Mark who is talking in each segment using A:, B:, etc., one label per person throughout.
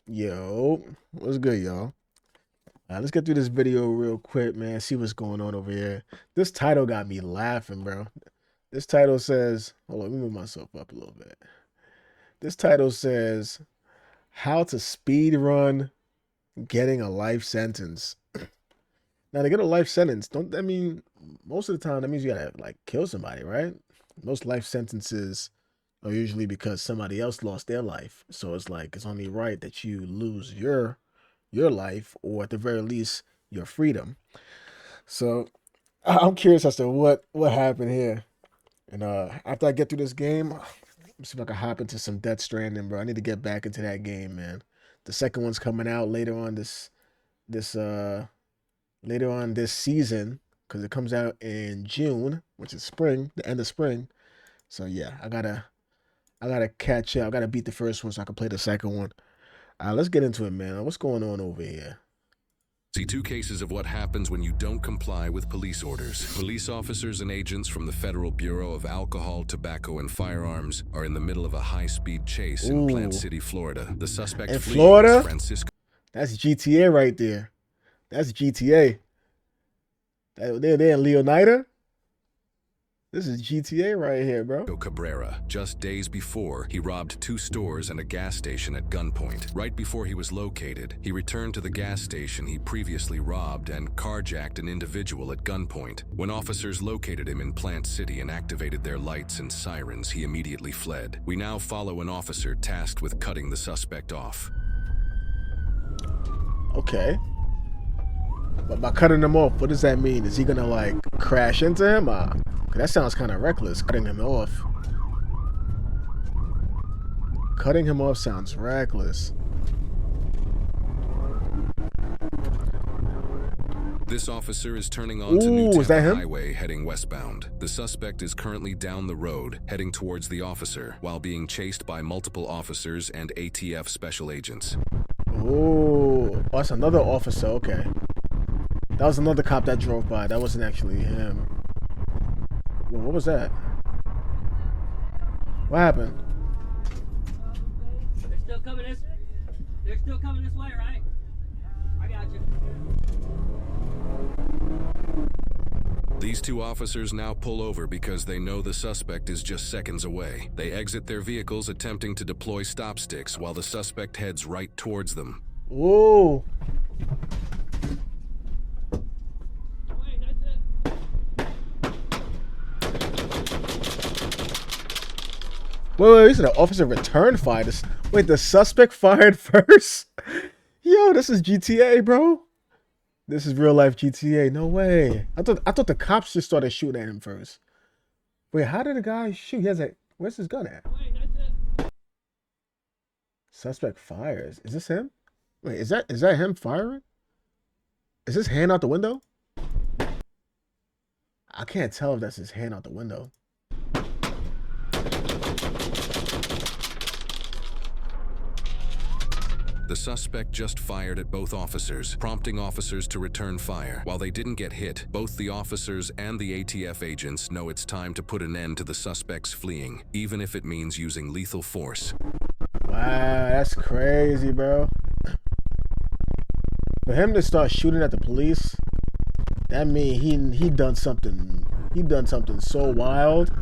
A: Yo, what's good, y'all? Let's get through this video real quick, man. See what's going on over here. This title got me laughing, bro. This title says, hold on, let me move myself up a little bit. This title says, How to Speed Run Getting a Life Sentence. Now, to get a life sentence, don't that mean most of the time that means you gotta like kill somebody, right? Most life sentences are usually because somebody else lost their life. So it's like it's only right that you lose your life, or at the very least your freedom. So I'm curious as to what happened here. And after I get through this game, let me see if I can hop into some Death Stranding, bro. I need to get back into that game, man. The second one's coming out later on this later on this season because it comes out in June, which is spring, the end of spring. So yeah, I gotta catch up. I gotta beat the first one so I can play the second one. Let's get into it, man. What's going on over here?
B: See two cases of what happens when you don't comply with police orders. Police officers and agents from the Federal Bureau of Alcohol, Tobacco, and Firearms are in the middle of a high-speed chase in Plant
A: Ooh,
B: City, Florida. The suspect
A: in
B: fleeing is
A: Florida?
B: Francisco
A: That's GTA right there. That's GTA. They're in Leonida. This is GTA right here, bro.
B: Cabrera. Just days before, he robbed 2 stores and a gas station at gunpoint. Right before he was located, he returned to the gas station he previously robbed and carjacked an individual at gunpoint. When officers located him in Plant City and activated their lights and sirens, he immediately fled. We now follow an officer tasked with cutting the suspect off.
A: Okay. But by cutting him off, what does that mean? Is he gonna like crash into him? 'Cause that sounds kind of reckless, cutting him off. Cutting him off sounds reckless.
B: This officer is turning onto
A: Ooh,
B: New
A: is that
B: Tampa
A: him?
B: Highway heading westbound. The suspect is currently down the road heading towards the officer while being chased by multiple officers and ATF special agents.
A: Oh, that's another officer. Okay. That was another cop that drove by. That wasn't actually him. Whoa, what was that? What happened?
C: They're still coming this. They're still coming this way, right? I got you.
B: These 2 officers now pull over because they know the suspect is just seconds away. They exit their vehicles attempting to deploy stop sticks while the suspect heads right towards them.
A: Whoa.
C: Wait, that's it.
A: Wait, you said the officer returned fire. Wait, the suspect fired first? Yo, this is GTA, bro. This is real life GTA. No way. I thought the cops just started shooting at him first. Wait, how did the guy shoot? He has a where's his gun at?
C: Wait, that's it.
A: Suspect fires. Is this him? Wait, is that him firing? Is his hand out the window? I can't tell if that's his hand out the window.
B: The suspect just fired at both officers, prompting officers to return fire. While they didn't get hit, both the officers and the ATF agents know it's time to put an end to the suspect's fleeing, even if it means using lethal force.
A: Wow, that's crazy, bro. For him to start shooting at the police, that means he done something. He done something so wild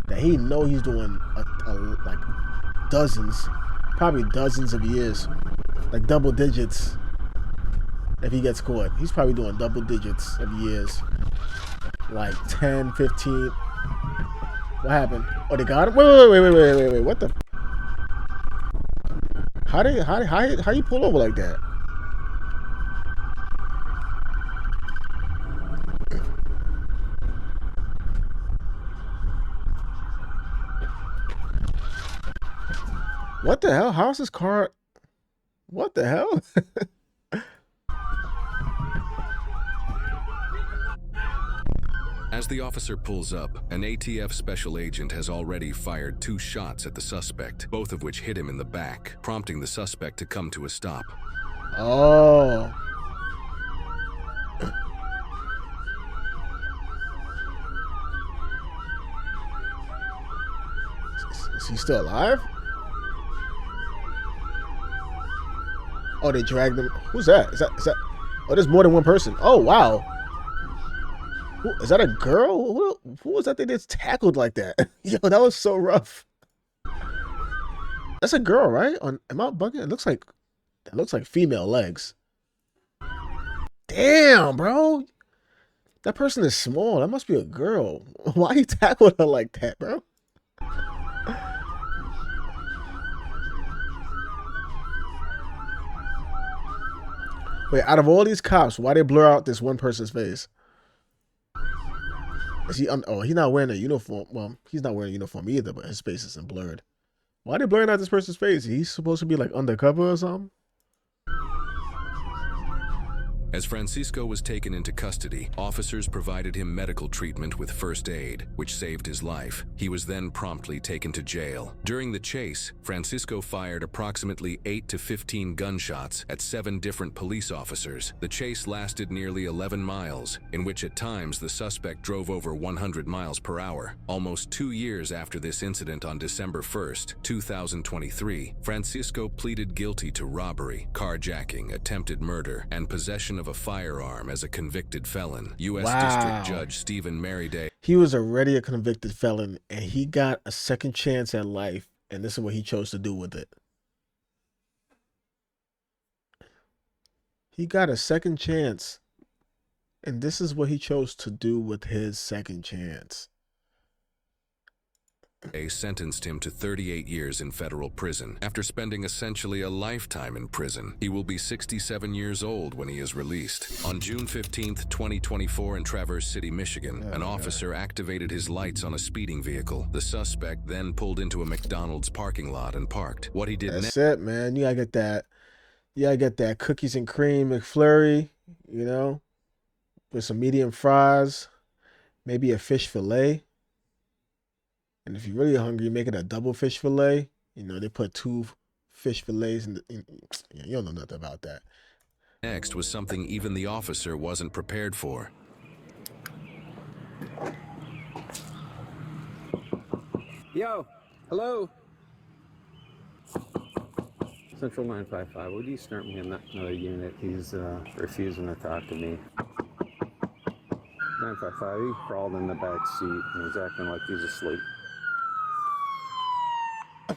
A: that he know he's doing like dozens, probably dozens of years, like double digits. If he gets caught, he's probably doing double digits of years, like 10, 15. What happened? Oh, they got him. Wait. What the? How you pull over like that? What the hell? How's this car? What the hell?
B: As the officer pulls up, an ATF special agent has already fired 2 shots at the suspect, both of which hit him in the back, prompting the suspect to come to a stop.
A: Oh. Is he still alive? Oh, they dragged him. Who's that? Is that? Oh, there's more than one person. Oh, wow. Is that a girl? Who was that they just tackled like that? Yo, that was so rough. That's a girl, right? Am I bugging? It looks like female legs. Damn, bro. That person is small. That must be a girl. Why you tackled her like that, bro? Wait, out of all these cops, why they blur out this one person's face? Is he? Oh, he's not wearing a uniform. Well, he's not wearing a uniform either, but his face isn't blurred. Why are they blurring out this person's face? He's supposed to be like undercover or something?
B: As Francisco was taken into custody, officers provided him medical treatment with first aid, which saved his life. He was then promptly taken to jail. During the chase, Francisco fired approximately 8 to 15 gunshots at 7 different police officers. The chase lasted nearly 11 miles, in which at times the suspect drove over 100 miles per hour. Almost 2 years after this incident on December 1st, 2023, Francisco pleaded guilty to robbery, carjacking, attempted murder, and possession of a firearm as a convicted felon. U.S. District Judge Stephen Merriday.
A: He was already a convicted felon, and he got a second chance at life, and this is what he chose to do with it. He got a second chance, and this is what he chose to do with his second chance.
B: Sentenced him to 38 years in federal prison. After spending essentially a lifetime in prison, he will be 67 years old when he is released. On June 15th, 2024 in Traverse City, Michigan, an officer activated his lights on a speeding vehicle. The suspect then pulled into a McDonald's parking lot and parked. What he did
A: That's it, man. You gotta get that. You gotta get that cookies and cream McFlurry, you know, with some medium fries, maybe a fish fillet. And if you're really hungry, make it a double fish fillet. You know, they put 2 fish fillets in you don't know nothing about that.
B: Next was something even the officer wasn't prepared for.
D: Yo, hello. Central 955, would you start me in another unit? He's refusing to talk to me. 955, he crawled in the back seat and he's acting like he's asleep.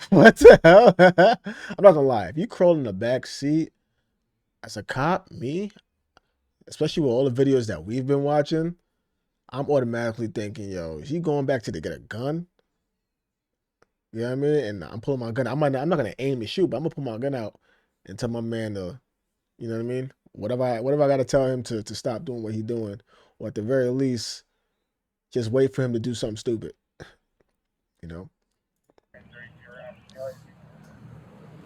A: What the hell? I'm not gonna lie. If you crawl in the back seat as a cop, me, especially with all the videos that we've been watching, I'm automatically thinking, yo, is he going back to get a gun? You know what I mean? And I'm pulling my gun. I'm not gonna aim and shoot, but I'm gonna pull my gun out and tell my man to, you know what I mean? Whatever I gotta tell him to stop doing what he's doing, or at the very least, just wait for him to do something stupid. You know?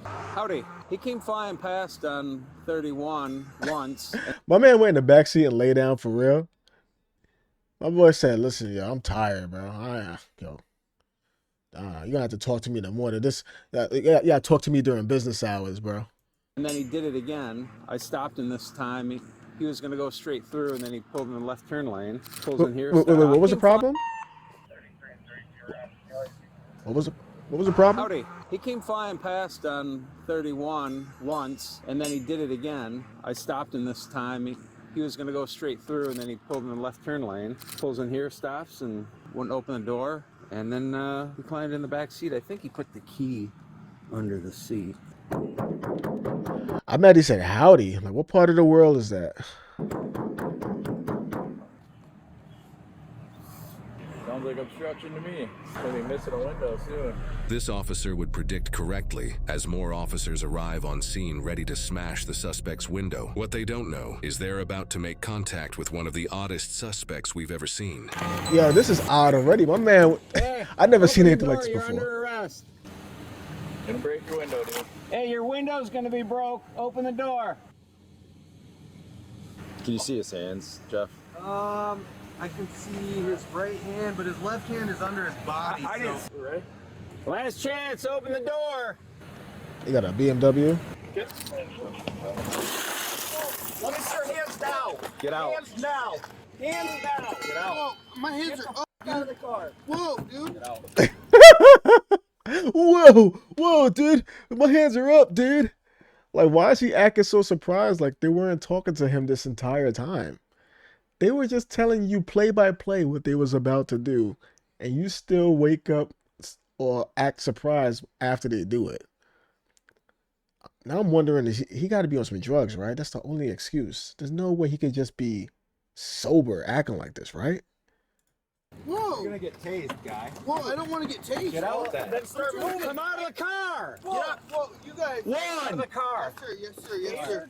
D: Howdy. He came flying past on 31 once.
A: My man went in the backseat and lay down for real. My boy said, listen, yo, I'm tired, bro. You're gonna have to talk to me in the morning. Yeah, talk to me during business hours, bro.
D: And then he did it again. I stopped him this time. He was going to go straight through, and then he pulled in the left turn lane. Pulls in here.
A: Wait, what was the problem? What was the problem?
D: Howdy. He came flying past on 31 once, and then he did it again. I stopped him this time. He was going to go straight through, and then he pulled in the left turn lane. Pulls in here, stops, and wouldn't open the door. And then he climbed in the back seat. I think he put the key under the seat.
A: I'm mad he said howdy. Like, what part of the world is that?
E: Sounds like obstruction to me. Gonna be missing a window soon.
B: This officer would predict correctly as more officers arrive on scene ready to smash the suspect's window. What they don't know is they're about to make contact with one of the oddest suspects we've ever seen.
A: Yeah, this is odd already. My man, I've never seen anything like this before.
D: You're under arrest.
E: Gonna break your window, dude.
D: Hey, your window's gonna be broke. Open the door.
F: Can you see his hands, Jeff?
G: I can see his right hand, but his left hand is under his body.
E: Right?
D: Last chance, open the door.
A: You got a BMW?
G: Let me see your hands now.
F: Get out.
G: Hands now. Hands now.
F: Get out.
G: Whoa, my hands are up. Out of the car. Whoa, dude.
F: Get out.
A: Whoa, dude. My hands are up, dude. Like, why is he acting so surprised? Like they weren't talking to him this entire time. They were just telling you play by play what they was about to do, and you still wake up or act surprised after they do it. Now I'm wondering, he got to be on some drugs, right? That's the only excuse. There's no way he could just be sober acting like this, right?
G: Whoa!
E: You're gonna get tased, guy.
G: Whoa, I don't want to get tased.
E: Get out then.
G: Then start moving.
E: Come out of the car!
G: Get out. Whoa, you guys.
E: Out of the car!
G: Yes, sir. Yes, sir.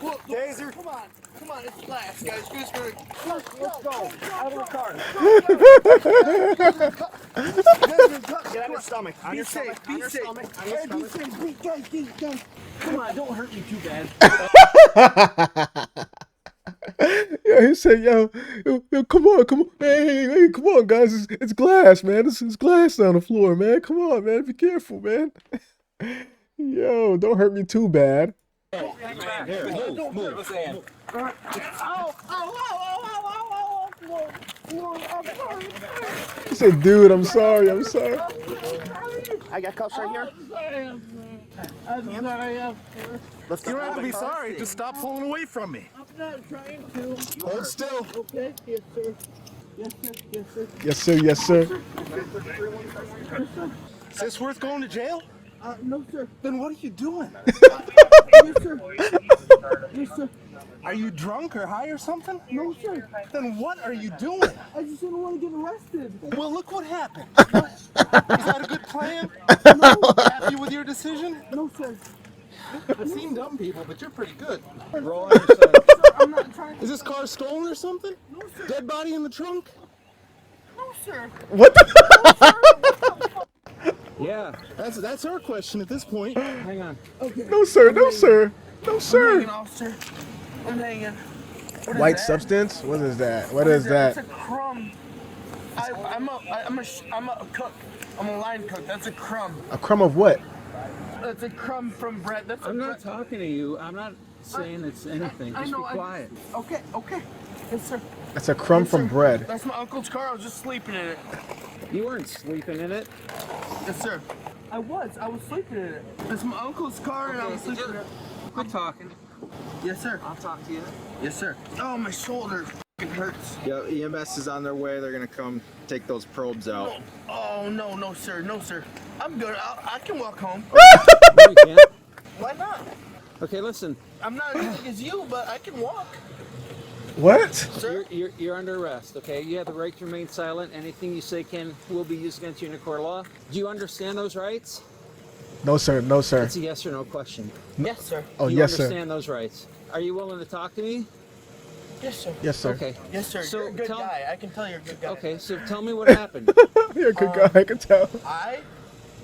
G: Whoa,
E: Taser.
G: Come on. Come on, it's glass, guys. Let's go.
E: Let's go. Out of the car. Get on your stomach. On your stomach. On your stomach. On your stomach.
G: Guys.
C: Come on, don't hurt me too bad.
A: Yeah, he said, yo, come on, hey, come on, guys, it's glass, man, it's glass on the floor, man, come on, man, be careful, man. Yo, don't hurt me too bad.
E: Here, move. What's the hand?
A: He said, dude, I'm sorry.
E: I got cuffs right here.
C: I'm sorry.
E: You don't have to be sorry. Just stop pulling away from me.
C: I'm not trying to.
E: Hold still.
C: Okay, yes, sir. Yes, sir. Yes, sir.
A: Yes, sir.
E: Is this worth going to jail?
C: No, sir.
E: Then what are you doing?
C: Yes, sir. Yes, sir.
E: Are you drunk or high or something?
C: No, sir.
E: Then what are you doing?
C: I just didn't want to get arrested.
E: Well, look what happened. Is that a good plan? Happy with your decision?
C: No, sir.
E: I've seen dumb people, but you're pretty good.
D: Roll on your side.
C: I'm not trying to.
E: Is this car stolen or something?
C: No, sir.
E: Dead body in the trunk?
C: No, sir.
A: What the?
D: Yeah,
E: That's our question at this point.
D: hang on.
C: Okay.
A: No, sir.
C: I'm hanging, officer. I'm hanging. What is
A: White
C: that?
A: substance? What is that? What is that?
C: That's a crumb. I'm a cook. I'm a line cook. That's a crumb.
A: A crumb of what?
C: That's a crumb from bread. That's
D: I'm
C: a
D: not talking to you. I'm not saying it's anything.
C: I
D: Just be
C: know,
D: quiet.
C: Okay. Yes, sir.
A: That's a crumb
C: Yes,
A: from
C: sir.
A: bread.
C: That's my uncle's car. I was just sleeping in it.
D: You weren't sleeping in it.
C: Yes, sir. I was sleeping in it. That's my uncle's car, and I was sleeping in it.
D: Quit talking.
C: Yes, sir.
D: I'll talk to you.
C: Yes, sir. Oh, my shoulder f***ing hurts.
F: Yo, EMS is on their way. They're gonna come take those probes out.
C: Oh, no, sir. I'm good. I can walk home.
D: No, you can't.
C: Why not?
D: Okay, listen.
C: I'm not as big as you, but I can walk.
A: What?
C: Sir?
D: You're under arrest. Okay, you have the right to remain silent. Anything you say will be used against you in a court of law. Do you understand those rights?
A: No, sir.
D: It's a yes or no question.
C: Yes, sir.
A: Oh,
D: Do you
A: yes, sir.
D: understand those rights? Are you willing to talk to me?
C: Yes, sir.
A: Yes, sir.
D: Okay.
C: Yes, sir.
D: So
C: You're a good
D: tell-
C: guy. I can tell you're a good guy.
D: Okay, so tell me what happened.
A: You're a good guy, I can tell.
C: I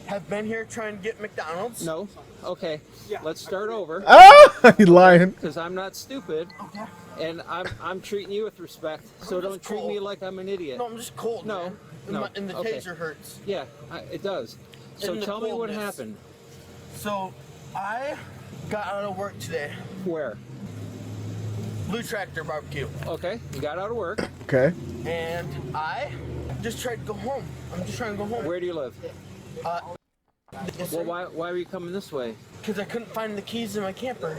C: have been here trying to get McDonald's.
D: No. Okay. Let's start over.
A: Ah! He's lying.
D: Because I'm not stupid,
C: Okay.
D: and I'm treating you with respect. So
C: I'm
D: don't
C: just
D: treat me
C: cold.
D: like I'm an idiot.
C: No, I'm just cold.
D: No,
C: man.
D: no,
C: And the
D: okay.
C: taser hurts.
D: Yeah, it does. So
C: And the
D: tell me what
C: coldness.
D: happened.
C: So, I got out of work today.
D: Where?
C: Blue Tractor Barbecue.
D: Okay, you got out of work.
A: Okay.
C: And I just tried to go home. I'm just trying to go home.
D: Where do you live?
C: Yes,
D: Well,
C: sir.
D: why were you coming this way?
C: Because I couldn't find the keys in my camper.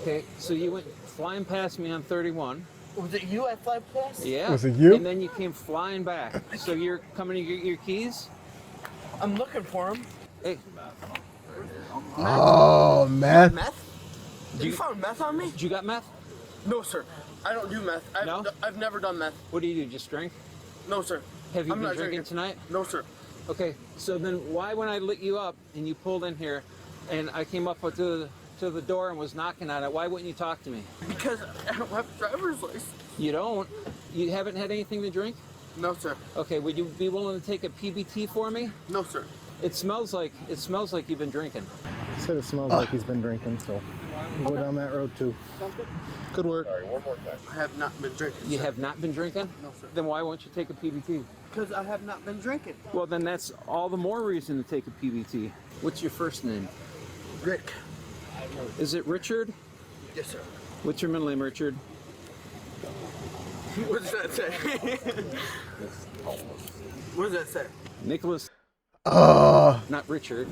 D: Okay, so you went flying past me on 31.
C: Was it you I fly past?
D: Yeah.
A: Was it you?
D: And then you came flying back. So you're coming to get your keys?
C: I'm looking for them.
D: Hey,
A: Oh, meth.
C: Meth? You found meth on me?
D: you got meth?
C: No, sir. I don't do meth.
D: No?
C: I've never done meth.
D: What do you do? Just drink?
C: No, sir.
D: Have you
C: I'm
D: been
C: not
D: drinking
C: drinking.
D: tonight?
C: No, sir.
D: Okay, so then why when I lit you up and you pulled in here and I came up to the door and was knocking on it, why wouldn't you talk to me?
C: Because I don't have a driver's license.
D: You don't? You haven't had anything to drink?
C: No, sir.
D: Okay, would you be willing to take a PBT for me?
C: No, sir.
D: It smells like you've been drinking.
H: Said it smells like he's been drinking, so we'll go down that road too. Good work.
C: I have not been drinking.
D: You have not been drinking?
C: No, sir.
D: Then why won't you take a PBT?
C: Because I have not been drinking.
D: Well, then that's all the more reason to take a PBT. What's your first name?
C: Rick.
D: Is it Richard?
C: Yes, sir.
D: What's your middle name, Richard?
C: What does that say? What does that say?
D: Nicholas,
A: Oh.
D: not Richard.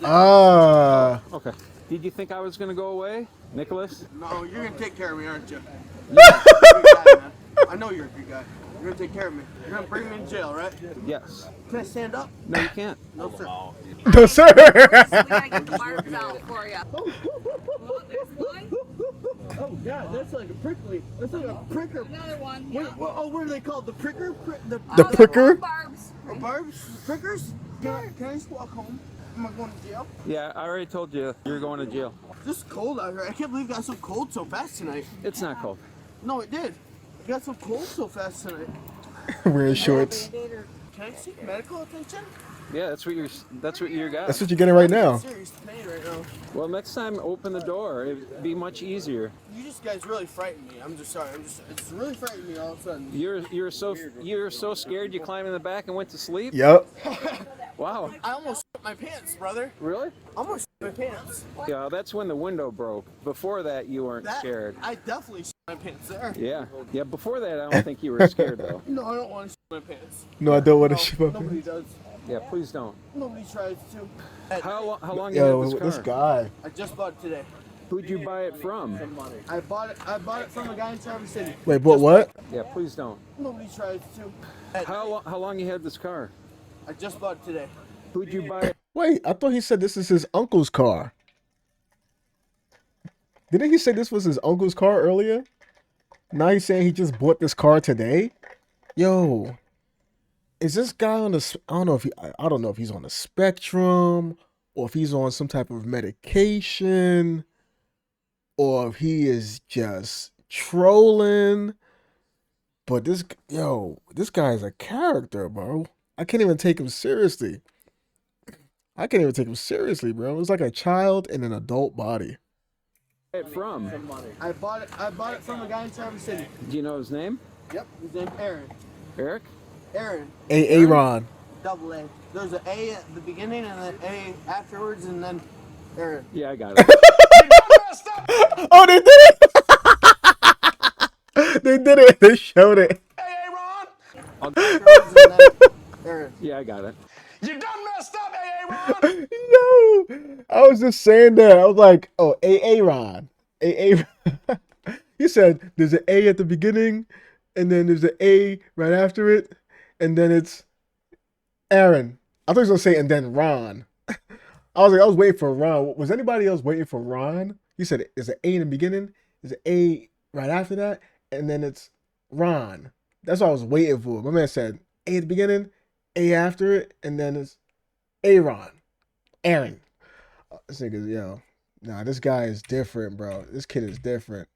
A: Ah.
D: Okay. Did you think I was gonna go away, Nicholas?
C: No, you're gonna take care of me, aren't you? You're a good guy, man. I know you're a good guy. You're gonna take care of me. You're gonna bring me in jail, right?
D: Yes.
C: Can I stand up?
D: No, you can't.
C: No, sir.
A: No, sir.
I: We gotta get the barbs out for you. Oh, there's one.
C: Oh God, that's like a prickly. That's like a pricker.
I: Another one.
C: What,
I: Yeah.
C: what are they called? The pricker?
A: The pricker?
I: Barbs.
C: Barbs? Prickers? Can I just walk home? Am I going to jail?
D: Yeah, I already told you you're going to jail.
C: This is cold out here. I can't believe it got so cold so fast tonight.
D: It's not cold.
C: No, it did. It got so cold so fast tonight.
A: Wearing shorts.
C: Can I seek medical attention?
D: Yeah, that's what you got.
A: That's what you're getting right now.
C: I'm in serious pain right now.
D: Well, next time open the door. It'd be much easier.
C: You just guys really frightened me. I'm just sorry. It's really frightened me all of a sudden.
D: You're so scared you climbed in the back and went to sleep?
A: Yep.
D: Wow.
C: I almost shit my pants, brother.
D: Really?
C: I almost shit my pants.
D: Yeah, that's when the window broke. Before that, you weren't scared.
C: I definitely shit my pants there.
D: Yeah. Yeah, before that, I don't think you were scared, though.
C: No, I don't want to shit my pants.
A: No, I don't want to ship up.
C: Nobody does.
D: Yeah, please don't.
C: Nobody tries to.
D: How long you
A: Yo,
D: had
A: this
D: this car?
A: guy.
C: I just bought it today.
D: Who'd you buy it from?
C: I bought it from a guy in Traverse City.
A: Wait, but what?
D: Yeah, please don't.
C: Nobody tries to.
D: How long you had this car?
C: I just bought it today.
D: Who'd you buy it?
A: Wait, I thought he said this is his uncle's car. Didn't he say this was his uncle's car earlier? Now he's saying he just bought this car today? Yo, is this guy on the? I don't know if he's on the spectrum or if he's on some type of medication or if he is just trolling. But this guy is a character, bro. I can't even take him seriously. Bro. It's like a child in an adult body.
D: It from?
C: I bought it from a guy in Traverse City.
D: Do you know his name?
C: Yep, his name's Aaron.
D: Eric?
C: Aaron.
A: Aaron.
C: Double A. There's an A at the beginning and an A afterwards, and then Aaron.
D: Yeah, I got it.
A: Oh, they did it! They did it. They showed it.
C: Hey, Aaron. Afterwards, and then Aaron.
D: Yeah, I got it.
C: You done messed up, Aaron.
A: No, I was just saying that. I was like, oh, Aaron. You said there's an A at the beginning, and then there's an A right after it, and then it's Aaron. I thought he was gonna say, and then Ron. I was waiting for Ron. Was anybody else waiting for Ron? You said there's an A in the beginning, there's an A right after that, and then it's Ron. That's what I was waiting for. My man said A at the beginning, A after it, and then it's Aaron. This nigga, yo. Nah, this guy is different, bro. This kid is different.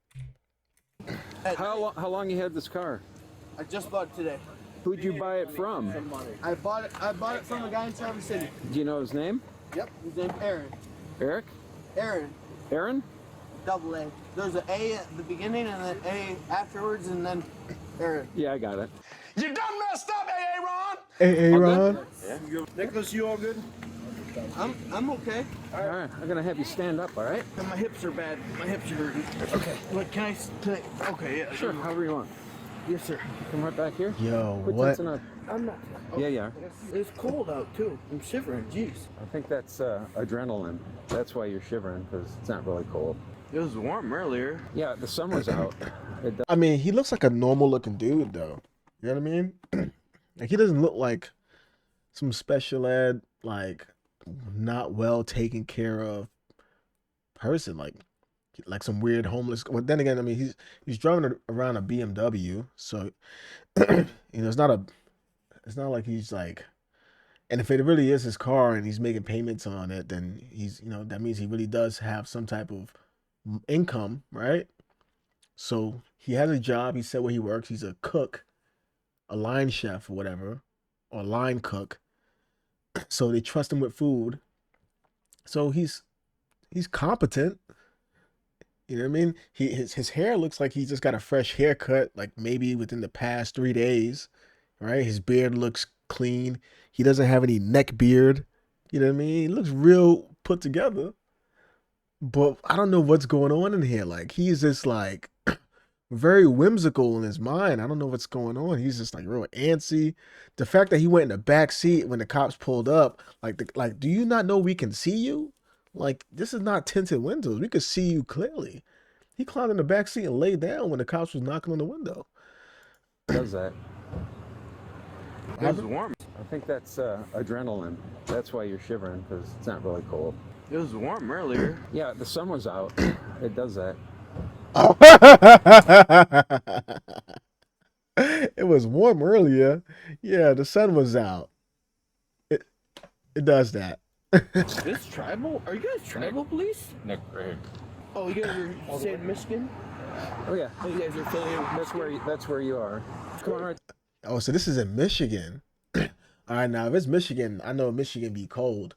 D: How long you had this car?
C: I just bought it today.
D: Who'd you buy it from?
C: I bought it from a guy in Traverse City.
D: Do you know his name?
C: Yep, his name's Aaron.
D: Eric?
C: Aaron.
D: Aaron?
C: Double A. There's an A at the beginning and an A afterwards, and then Aaron.
D: Yeah, I got it.
C: You done messed up, Aaron.
A: Aaron.
C: Yeah. Nicholas, you all good? I'm okay.
D: All right, I'm gonna have you stand up. All right?
C: And my hips are bad. My hips are hurting. Okay. Look, can I? Okay, yeah.
D: Sure. However you want.
C: Yes, sir.
D: Come right back here.
A: Yo,
D: Quit
A: what?
D: tensing up.
C: I'm not.
D: Yeah, you are.
C: It's cold out too. I'm shivering. Jeez.
D: I think that's adrenaline. That's why you're shivering, because it's not really cold.
C: It was warm earlier.
D: Yeah, the summer's out.
A: I mean, he looks like a normal looking dude, though. You know what I mean? Like, he doesn't look like some special ed, like, not well taken care of person, like some weird homeless. Well, then again, I mean, he's driving around a BMW, so it's not like he's like, and if it really is his car and he's making payments on it, then he's, that means he really does have some type of income, right? So he has a job. He said where he works. He's a cook, a line chef or whatever, or line cook. So they trust him with food. So he's competent. You know what I mean? His hair looks like he just got a fresh haircut, like maybe within the past 3 days, right? His beard looks clean. He doesn't have any neck beard. You know what I mean? He looks real put together. But I don't know what's going on in here. Like, he's just like very whimsical in his mind. I don't know what's going on. He's just like real antsy. The fact that he went in the back seat when the cops pulled up, like, do you not know we can see you? Like, this is not tinted windows. We could see you clearly. He climbed in the back seat and laid down when the cops was knocking on the window.
D: Does that?
C: It was warm.
D: I think that's adrenaline. That's why you're shivering, because it's not really cold.
C: It was warm earlier.
D: Yeah, the sun was out. It does that.
A: It was warm earlier. Yeah, the sun was out. It does that.
C: This tribal? Are you guys tribal police?
D: Nick, right here.
C: Oh, you guys are state of Michigan?
D: Oh yeah,
C: Oh, you guys are affiliated with
D: that's where you are. Come on, right.
A: Oh, so this is in Michigan. All right, now if it's Michigan, I know Michigan be cold,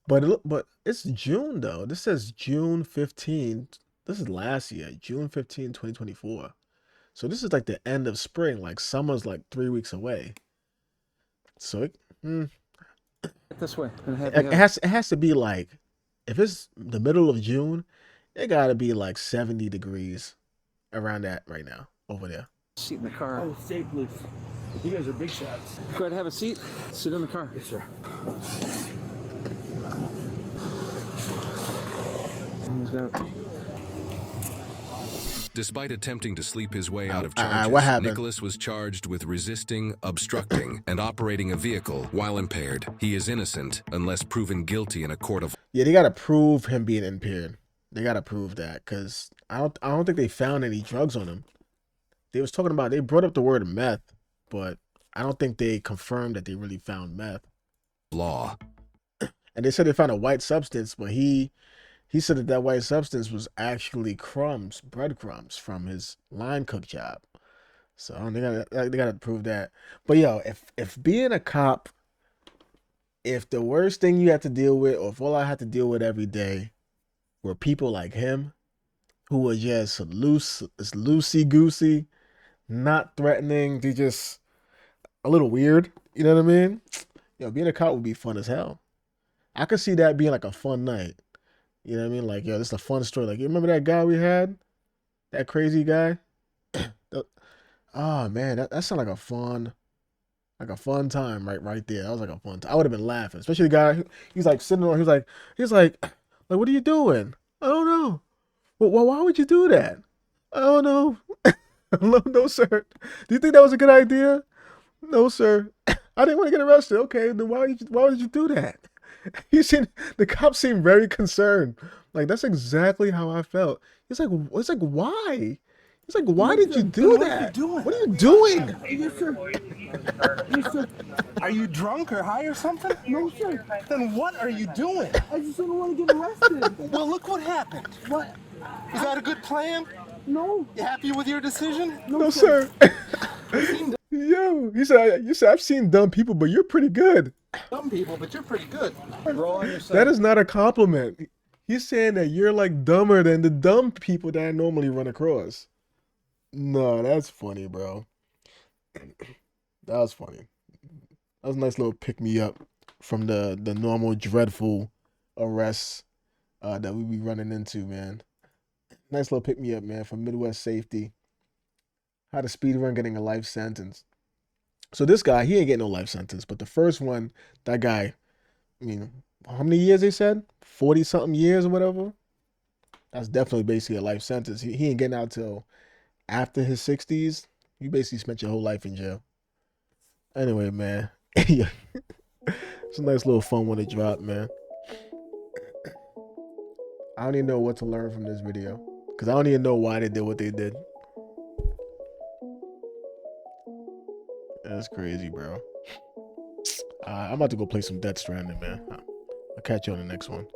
A: but it's June though. This says June 15th. This is last year, June 15, 2024. So this is like the end of spring. Like summer's like 3 weeks away. So
D: This way.
A: it has to be like, if it's the middle of June, it gotta be like 70 degrees around that right now over there.
D: Seat in the car.
C: Oh, state police. You guys are big shots.
D: Go ahead, have a seat. Sit in the car.
C: Yes, sir.
B: Despite attempting to sleep his way out of
A: what
B: charges,
A: happened?
B: Nicholas was charged with resisting, obstructing, and operating a vehicle while impaired. He is innocent unless proven guilty in a court of...
A: Yeah, they gotta prove him being impaired. They gotta prove that, because I don't think they found any drugs on him. They was talking about, they brought up the word meth, but I don't think they confirmed that they really found meth.
B: law.
A: And they said they found a white substance, but he said that that white substance was actually crumbs, breadcrumbs from his line cook job. So they gotta prove that. But yo, if being a cop, if the worst thing you have to deal with, or if all I have to deal with every day were people like him, who are just loosey goosey, not threatening, they just a little weird. You know what I mean? Yo, being a cop would be fun as hell. I could see that being like a fun night. You know what I mean? Like, yo, this is a fun story. Like, you remember that guy we had? That crazy guy? Oh man, that sounded like a fun time right there. That was like a fun time. I would have been laughing, especially the guy. He's like sitting on. He's like, what are you doing? I don't know. Well, why would you do that? I don't know. No, sir. Do you think that was a good idea? No, sir. I didn't want to get arrested. Okay, then why did you do that? The cop seemed very concerned. Like, that's exactly how I felt. It's like why? He's like, why did you do that? What are you doing?
E: Yes, sir. Yes, sir. Are you drunk or high or something?
C: No, sir.
E: Then what are you doing?
C: I just don't want to get arrested.
E: Well, look what happened.
C: What?
E: Is that a good plan?
C: No.
E: You happy with your decision?
A: No, sir. Yo, you said I've seen dumb people, but you're pretty good.
E: Some people, but you're pretty good.
D: Roll on yourself.
A: That is not a compliment. He's saying that you're like dumber than the dumb people that I normally run across. No, that's funny, bro. That was funny. That was a nice little pick me up from the normal dreadful arrests that we be running into, man. Nice little pick me up, man, from Midwest Safety. How to speedrun getting a life sentence. So this guy, he ain't getting no life sentence, but the first one, that guy, I mean, how many years they said? 40 something years or whatever. That's definitely basically a life sentence. He ain't getting out till after his 60s. You basically spent your whole life in jail. Anyway, man. Yeah. It's a nice little fun one to drop, man. I don't even know what to learn from this video, because I don't even know why they did what they did. That's crazy, bro. I'm about to go play some Death Stranding, man. I'll catch you on the next one.